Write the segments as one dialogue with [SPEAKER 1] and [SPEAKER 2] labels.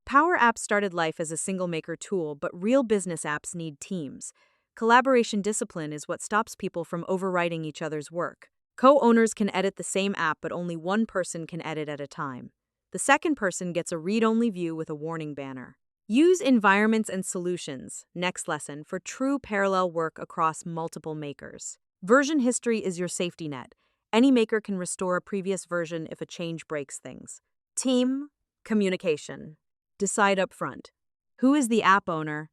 [SPEAKER 1] Power Apps started life as a single maker tool, but real business apps need teams. Collaboration discipline is what stops people from overwriting each other's work. Co-owners can edit the same app, but only one person can edit at a time. The second person gets a read-only view with a warning banner. Use environments and solutions, next lesson, for true parallel work across multiple makers. Version history is your safety net. Any maker can restore a previous version if a change breaks things. Team communication. Decide upfront. Who is the app owner?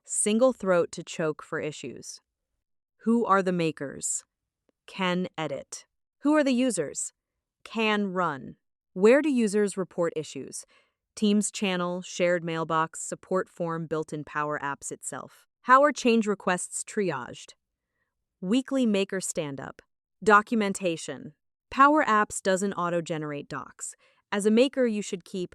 [SPEAKER 1] Single throat to choke for issues. Who are the makers? Can edit. Who are the users? Can run. Where do users report issues? Teams channel, shared mailbox, support form built in Power Apps itself. How are change requests triaged? Weekly maker stand-up. Documentation. Power Apps doesn't auto-generate docs. As a maker, you should keep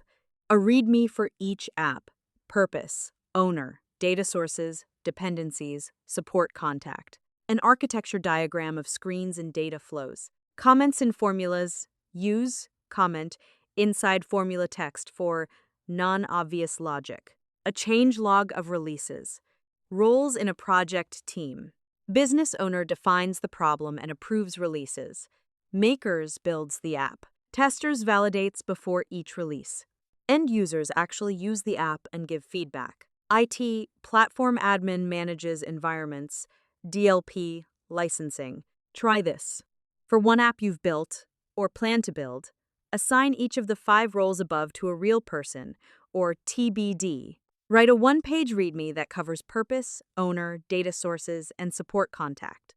[SPEAKER 1] a README for each app, purpose, owner, data sources, dependencies, support contact, an architecture diagram of screens and data flows, comments and formulas, use, comment, inside formula text for non-obvious logic, a change log of releases, roles in a project team. Business owner defines the problem and approves releases. Makers builds the app. Testers validates before each release. End users actually use the app and give feedback. IT, platform admin manages environments, DLP, licensing. Try this. For one app you've built, or plan to build, assign each of the 5 roles above to a real person, or TBD. Write a one-page README that covers purpose, owner, data sources, and support contact.